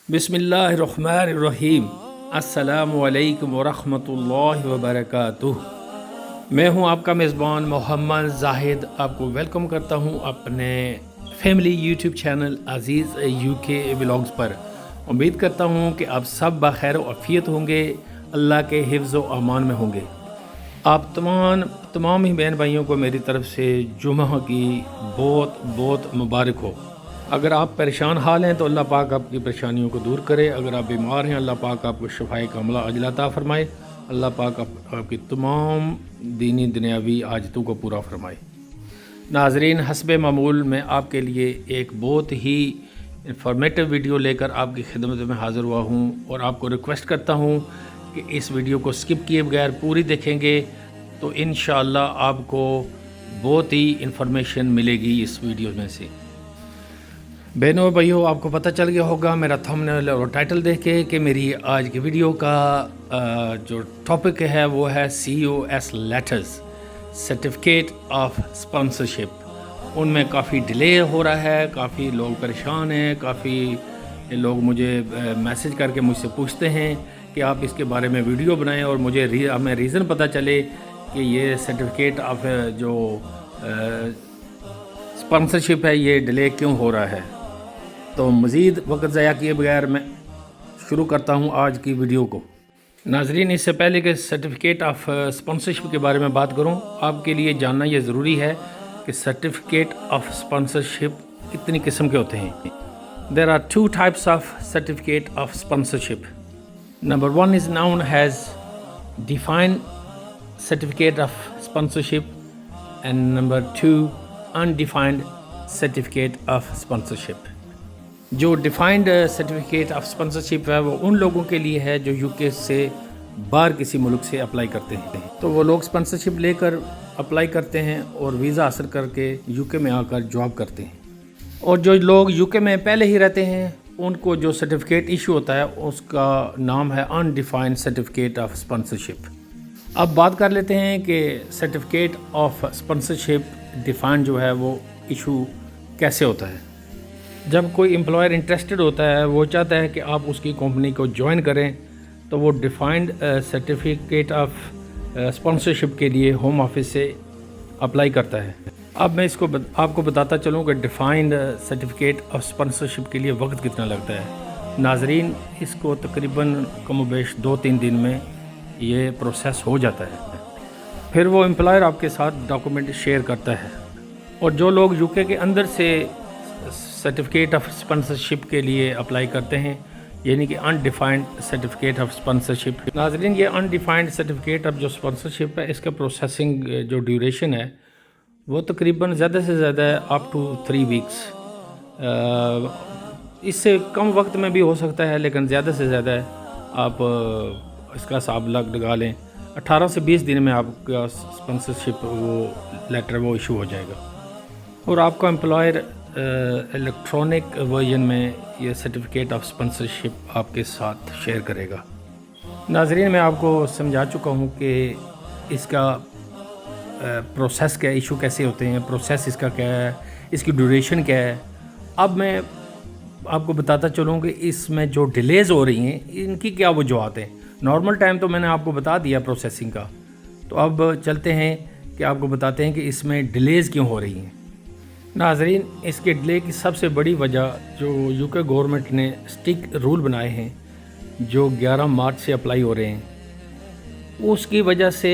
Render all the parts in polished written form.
بسم اللہ الرحمن الرحیم۔ السلام علیکم ورحمۃ اللہ وبرکاتہ۔ میں ہوں آپ کا میزبان محمد زاہد، آپ کو ویلکم کرتا ہوں اپنے family YouTube channel Aziz you کے ولاگز پر۔ امید کرتا ہوں کہ آپ سب بخیر و عافیت ہوں گے، اللہ کے حفظ و امان میں ہوں گے۔ آپ تمام ہی بہن بھائیوں کو میری طرف سے جمعہ کی بہت بہت مبارک ہو۔ اگر آپ پریشان حال ہیں تو اللہ پاک آپ کی پریشانیوں کو دور کرے، اگر آپ بیمار ہیں اللہ پاک آپ کو شفائے کاملہ عاجلہ عطا فرمائے، اللہ پاک آپ کی تمام دینی دنیاوی حاجتوں کو پورا فرمائے۔ ناظرین، حسب معمول میں آپ کے لیے ایک بہت ہی انفارمیٹیو ویڈیو لے کر آپ کی خدمت میں حاضر ہوا ہوں، اور آپ کو ریکویسٹ کرتا ہوں کہ اس ویڈیو کو سکپ کیے بغیر پوری دیکھیں گے تو انشاءاللہ آپ کو بہت ہی انفارمیشن ملے گی اس ویڈیو میں سے۔ بہنوں و بھائیوں، آپ کو پتہ چل گیا ہوگا میرا تھمبنیل اور ٹائٹل دیکھ کے کہ میری آج کی ویڈیو کا جو ٹاپک ہے وہ ہے COS letters, certificate of sponsorship. ان میں کافی ڈیلے ہو رہا ہے، کافی لوگ پریشان ہیں، کافی لوگ مجھے میسج کر کے مجھ سے پوچھتے ہیں کہ آپ اس کے بارے میں ویڈیو بنائیں، اور ہمیں ریزن پتہ چلے کہ یہ سرٹیفکیٹ آف جو اسپانسرشپ ہے یہ ڈیلے کیوں ہو رہا ہے۔ تو مزید وقت ضائع کیے بغیر میں شروع کرتا ہوں آج کی ویڈیو کو۔ ناظرین، اس سے پہلے کہ سرٹیفکیٹ آف اسپانسرشپ کے بارے میں بات کروں، آپ کے لیے جاننا یہ ضروری ہے کہ سرٹیفکیٹ آف اسپانسرشپ کتنی قسم کے ہوتے ہیں۔ There are two types of certificate of sponsorship. Number one is known as defined certificate of sponsorship, and number two, undefined certificate of sponsorship. جو ڈیفائنڈ سرٹیفکیٹ آف اسپانسرشپ ہے وہ ان لوگوں کے لیے ہے جو یو کے سے باہر کسی ملک سے اپلائی کرتے ہیں، تو وہ لوگ اسپانسرشپ لے کر اپلائی کرتے ہیں اور ویزا حاصل کر کے یو کے میں آ کر جاب کرتے ہیں۔ اور جو لوگ یو کے میں پہلے ہی رہتے ہیں ان کو جو سرٹیفکیٹ ایشو ہوتا ہے اس کا نام ہے انڈیفائنڈ سرٹیفکیٹ آف اسپانسرشپ۔ اب بات کر لیتے ہیں کہ سرٹیفکیٹ آف اسپانسرشپ ڈیفائنڈ جو ہے وہ ایشو کیسے ہوتا ہے۔ جب کوئی امپلائر انٹرسٹڈ ہوتا ہے، وہ چاہتا ہے کہ آپ اس کی کمپنی کو جوائن کریں، تو وہ ڈیفائنڈ سرٹیفکیٹ آف اسپانسرشپ کے لیے ہوم آفس سے اپلائی کرتا ہے۔ اب میں اس کو آپ کو بتاتا چلوں کہ ڈیفائنڈ سرٹیفکیٹ آف اسپانسرشپ کے لیے وقت کتنا لگتا ہے۔ ناظرین، اس کو تقریباً کم و بیش 2-3 دن میں یہ پروسیس ہو جاتا ہے۔ پھر وہ امپلائر آپ کے ساتھ ڈاکومنٹ شیئر کرتا ہے، اور جو لوگ یو کے اندر سے سرٹیفکیٹ آف اسپانسرشپ کے لیے اپلائی کرتے ہیں، یعنی کہ انڈیفائنڈ سرٹیفکیٹ آف اسپانسرشپ۔ ناظرین، یہ انڈیفائنڈ سرٹیفکیٹ آف جو اسپانسرشپ ہے اس کا پروسیسنگ جو ڈیوریشن ہے وہ تقریباً زیادہ سے زیادہ اپ ٹو 3 ویکس، اس سے کم وقت میں بھی ہو سکتا ہے، لیکن زیادہ سے زیادہ آپ اس کا حساب لگا لیں 18 سے 20 دن میں آپ کا اسپانسرشپ وہ لیٹر وہ ایشو ہو جائے گا، اور آپ کا امپلائر الیکٹرانک ورژن میں یہ سرٹیفکیٹ آف اسپانسرشپ آپ کے ساتھ شیئر کرے گا۔ ناظرین، میں آپ کو سمجھا چکا ہوں کہ اس کا پروسیس کیا، ایشو کیسے ہوتے ہیں، پروسیس اس کا کیا ہے، اس کی ڈیوریشن کیا ہے۔ اب میں آپ کو بتاتا چلوں کہ اس میں جو ڈیلیز ہو رہی ہیں ان کی کیا وجوہات ہیں۔ نارمل ٹائم تو میں نے آپ کو بتا دیا پروسیسنگ کا، تو اب چلتے ہیں کہ آپ کو بتاتے ہیں کہ اس میں ڈیلیز کیوں ہو رہی ہیں۔ ناظرین، اس کے ڈیلے کی سب سے بڑی وجہ جو یو کے گورنمنٹ نے اسٹک رول بنائے ہیں جو 11 مارچ سے اپلائی ہو رہے ہیں، اس کی وجہ سے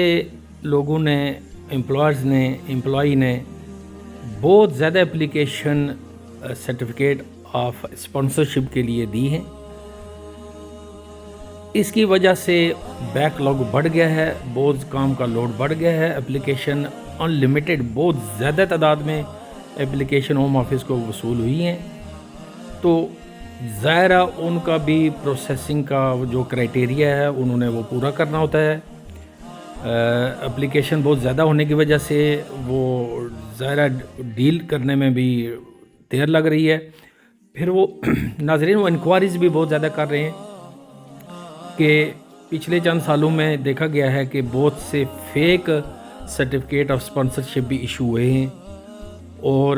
لوگوں نے، امپلائرز نے، امپلائی نے بہت زیادہ اپلیکیشن سرٹیفکیٹ آف اسپانسرشپ کے لیے دی ہیں۔ اس کی وجہ سے بیک لاگ بڑھ گیا ہے، بہت کام کا لوڈ بڑھ گیا ہے، اپلیکیشن ان لمیٹڈ بہت زیادہ تعداد میں اپلیکیشن ہوم آفس کو وصول ہوئی ہیں، تو ظاہرہ ان کا بھی پروسیسنگ کا جو کرائٹیریا ہے انہوں نے وہ پورا کرنا ہوتا ہے۔ اپلیکیشن بہت زیادہ ہونے کی وجہ سے وہ ظاہرہ ڈیل کرنے میں بھی دیر لگ رہی ہے۔ پھر وہ ناظرین وہ انکوائریز بھی بہت زیادہ کر رہے ہیں کہ پچھلے چند سالوں میں دیکھا گیا ہے کہ بہت سے فیک سرٹیفکیٹ آف اسپانسرشپ بھی ایشو ہوئے ہیں، اور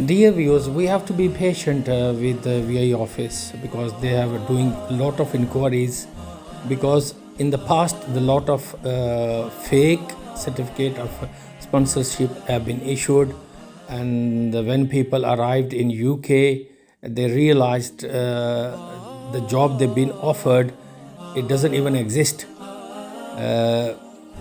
Dear viewers, we have to be patient with the VI office because they are doing a lot of inquiries, because in the past the lot of fake certificate of sponsorship have been issued, and when people arrived in UK they realized the job they've been offered, it doesn't even exist.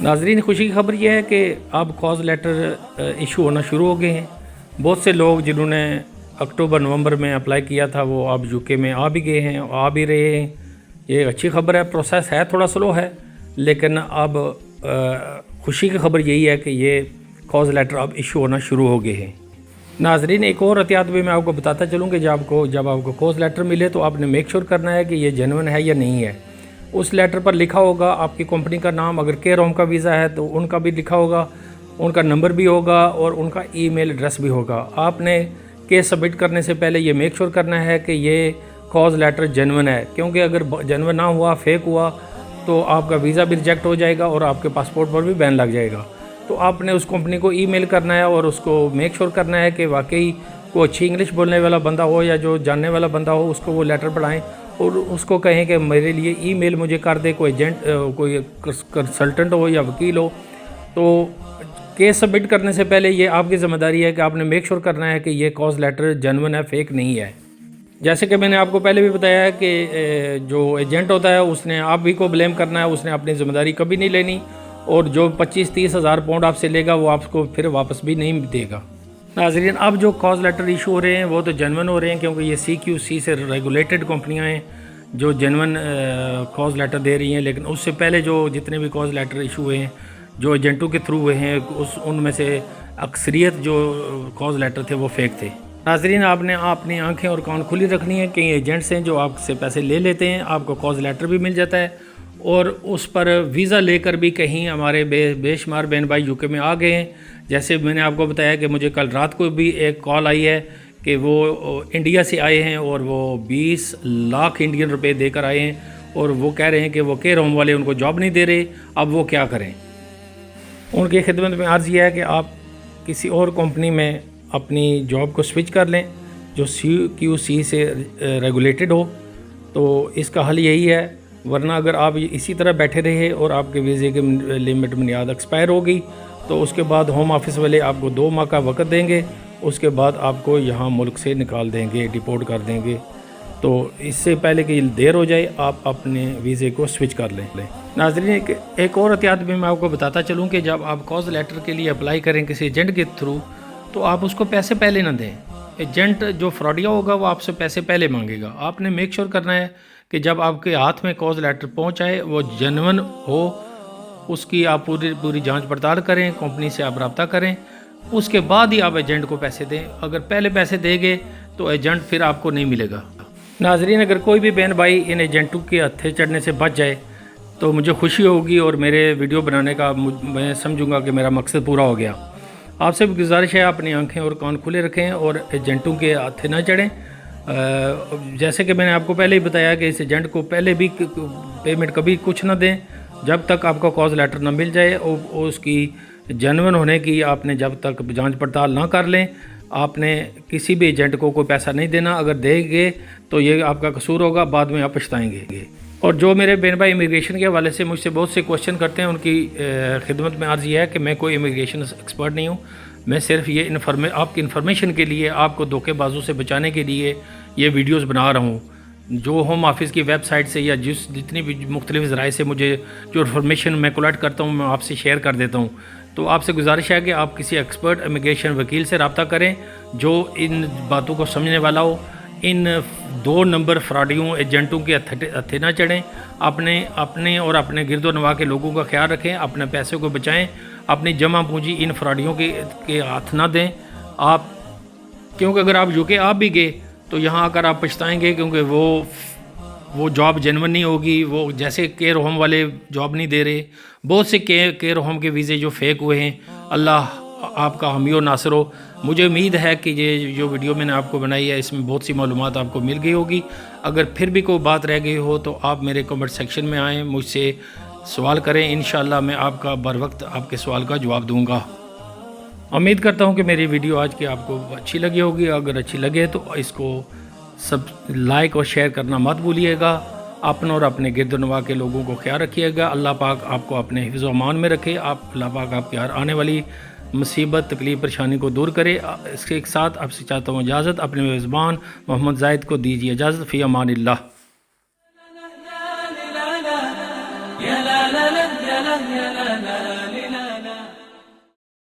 ناظرین خوشی کی خبر یہ ہے کہ اب cause letter issue ہونا شروع ہو گئے ہیں. بہت سے لوگ جنہوں نے اکتوبر نومبر میں اپلائی کیا تھا وہ اب یو کے میں آ بھی گئے ہیں, آ بھی رہے ہیں. یہ اچھی خبر ہے. پروسیس ہے تھوڑا سلو ہے, لیکن اب خوشی کی خبر یہی ہے کہ یہ کاز لیٹر اب ایشو ہونا شروع ہو گئے ہیں. ناظرین ایک اور احتیاط بھی میں آپ کو بتاتا چلوں کہ جب آپ کو کاز لیٹر ملے تو آپ نے میک شور کرنا ہے کہ یہ جینوئن ہے یا نہیں ہے. اس لیٹر پر لکھا ہوگا آپ کی کمپنی کا نام, اگر کیئر ہوم کا ویزا ہے تو ان کا بھی لکھا ہوگا, ان کا نمبر بھی ہوگا اور ان کا ای میل ایڈریس بھی ہوگا. آپ نے کیس سبمٹ کرنے سے پہلے یہ میک شور کرنا ہے کہ یہ کاز لیٹر جینوئن ہے, کیونکہ اگر جینوئن نہ ہوا, فیک ہوا, تو آپ کا ویزا بھی ریجیکٹ ہو جائے گا اور آپ کے پاسپورٹ پر بھی بین لگ جائے گا. تو آپ نے اس کمپنی کو ای میل کرنا ہے اور اس کو میک شور کرنا ہے کہ واقعی کوئی اچھی انگلش بولنے والا بندہ ہو یا جو جاننے والا بندہ ہو, اس کو وہ لیٹر پڑھائیں اور اس کو کہیں کہ میرے لیے ای میل مجھے کر دے. کوئی ایجنٹ, کوئی کنسلٹنٹ ہو یا وکیل ہو. تو کیس سبمٹ کرنے سے پہلے یہ آپ کی ذمہ داری ہے کہ آپ نے میک شور کرنا ہے کہ یہ کاز لیٹر جینوئن ہے, فیک نہیں ہے. جیسے کہ میں نے آپ کو پہلے بھی بتایا ہے کہ جو ایجنٹ ہوتا ہے اس نے آپ ہی کو بلیم کرنا ہے, اس نے اپنی ذمہ داری کبھی نہیں لینی, اور جو 25-30 ہزار پاؤنڈ آپ سے لے گا وہ آپ کو پھر واپس بھی نہیں دے گا. ناظرین اب جو کاز لیٹر ایشو ہو رہے ہیں وہ تو جینوئن ہو رہے ہیں, کیونکہ یہ CQC سے ریگولیٹڈ کمپنیاں ہیں جو جینوئن کاز لیٹر دے رہی ہیں. لیکن اس سے پہلے جو جتنے بھی کاز لیٹر ایشو ہوئے ہیں جو ایجنٹوں کے تھرو ہوئے ہیں, ان میں سے اکثریت جو کاز لیٹر تھے وہ فیک تھے. ناظرین آپ نے اپنی آنکھیں اور کان کھلی رکھنی ہے. کئی ایجنٹس ہیں جو آپ سے پیسے لے لیتے ہیں, آپ کو کاز لیٹر بھی مل جاتا ہے اور اس پر ویزا لے کر بھی کہیں ہمارے بے شمار بہن بھائی یو کے میں آ گئے ہیں. جیسے میں نے آپ کو بتایا کہ مجھے کل رات کو بھی ایک کال آئی ہے کہ وہ انڈیا سے آئے ہیں اور وہ 20 لاکھ انڈین روپے دے کر آئے ہیں, اور وہ کہہ رہے ہیں کہ وہ کیئر ہوم والے ان کو جاب نہیں دے رہے, اب وہ کیا کریں. ان کی خدمت میں عرض یہ ہے کہ آپ کسی اور کمپنی میں اپنی جاب کو سوئچ کر لیں جو CQC سے ریگولیٹڈ ہو. تو اس کا حل یہی ہے, ورنہ اگر آپ اسی طرح بیٹھے رہے اور آپ کے ویزے کی لمٹ میعاد ایکسپائر ہو گئی تو اس کے بعد ہوم آفس والے آپ کو 2 ماہ کا وقت دیں گے, اس کے بعد آپ کو یہاں ملک سے نکال دیں گے, ڈیپورٹ کر دیں گے. تو اس سے پہلے کہ دیر ہو جائے آپ اپنے ویزے کو سوئچ کر لیں. ناظرین ایک اور احتیاط بھی میں آپ کو بتاتا چلوں کہ جب آپ کاز لیٹر کے لیے اپلائی کریں کسی ایجنٹ کے تھرو تو آپ اس کو پیسے پہلے نہ دیں. ایجنٹ جو فراڈیا ہوگا وہ آپ سے پیسے پہلے مانگے گا. آپ نے میک شور کرنا ہے کہ جب آپ کے ہاتھ میں کاز لیٹر پہنچائے وہ جینوئن ہو, اس کی آپ پوری جانچ پڑتال کریں, کمپنی سے آپ رابطہ کریں, اس کے بعد ہی آپ ایجنٹ کو پیسے دیں. اگر پہلے پیسے دیں گے تو ایجنٹ پھر آپ کو نہیں ملے گا. ناظرین اگر کوئی بھی بہن بھائی ان ایجنٹوں کے ہتھے چڑھنے سے بچ جائے تو مجھے خوشی ہوگی اور میرے ویڈیو بنانے کا میں سمجھوں گا کہ میرا مقصد پورا ہو گیا. آپ سے بھی گزارش ہے اپنی آنکھیں اور کان کھلے رکھیں اور ایجنٹوں کے ہتھے نہ چڑھیں. جیسے کہ میں نے آپ کو پہلے ہی بتایا کہ اس ایجنٹ کو پہلے بھی پیمنٹ کبھی کچھ نہ دیں جب تک آپ کو کاز لیٹر نہ مل جائے, اور اس کی جینوئن ہونے کی آپ نے جب تک جانچ پڑتال نہ کر لیں آپ نے کسی بھی ایجنٹ کو کوئی پیسہ نہیں دینا. اگر دیں گے تو یہ آپ کا قصور ہوگا, بعد میں آپ پچھتائیں گے. اور جو میرے بہن بھائی امیگریشن کے حوالے سے مجھ سے بہت سے کوشچن کرتے ہیں ان کی خدمت میں عرض یہ ہے کہ میں کوئی امیگریشن ایکسپرٹ نہیں ہوں. میں صرف یہ آپ کی انفارمیشن کے لیے, آپ کو دھوکے بازوں سے بچانے کے لیے یہ ویڈیوز بنا رہا ہوں. جو ہوم آفس کی ویب سائٹ سے یا جتنی بھی مختلف ذرائع سے مجھے جو انفارمیشن میں کولیکٹ کرتا ہوں میں آپ سے شیئر کر دیتا ہوں. تو آپ سے گزارش ہے کہ آپ کسی ایکسپرٹ امیگریشن وکیل سے رابطہ کریں جو ان باتوں کو سمجھنے والا ہو. ان 2 نمبر فراڈیوں ایجنٹوں کے ہتھے نہ چڑھیں. اپنے اور اپنے گرد و نواح کے لوگوں کا خیال رکھیں, اپنے پیسے کو بچائیں, اپنی جمع پونجی ان فراڈیوں کے ہاتھ نہ دیں آپ, کیونکہ اگر آپ UK آپ بھی گئے تو یہاں آ کر آپ پچھتائیں گے, کیونکہ وہ جاب جینوئن نہیں ہوگی. وہ جیسے کیئر ہوم والے جاب نہیں دے رہے, بہت سے کیئر ہوم کے ویزے جو فیک ہوئے ہیں. اللہ آپ کا حامی و ناصر ہو. مجھے امید ہے کہ یہ جو ویڈیو میں نے آپ کو بنائی ہے اس میں بہت سی معلومات آپ کو مل گئی ہوگی. اگر پھر بھی کوئی بات رہ گئی ہو تو آپ میرے کمنٹ سیکشن میں آئیں, مجھ سے سوال کریں. انشاءاللہ میں آپ کا بر وقت آپ کے سوال کا جواب دوں گا. امید کرتا ہوں کہ میری ویڈیو آج کی آپ کو اچھی لگی ہوگی. اگر اچھی لگے تو اس کو لائک اور شیئر کرنا مت بھولیے گا. اپنا اور اپنے گرد و نواح کے لوگوں کو خیال رکھیے گا. اللہ پاک آپ کو اپنے حفظ و امان میں رکھے. اللہ پاک آپ کی ہر آنے والی مصیبت تکلیف پریشانی کو دور کرے. اس کے ایک ساتھ آپ سے چاہتا ہوں اجازت, اپنے میزبان محمد زاہد کو دیجیے اجازت. فی امان اللہ.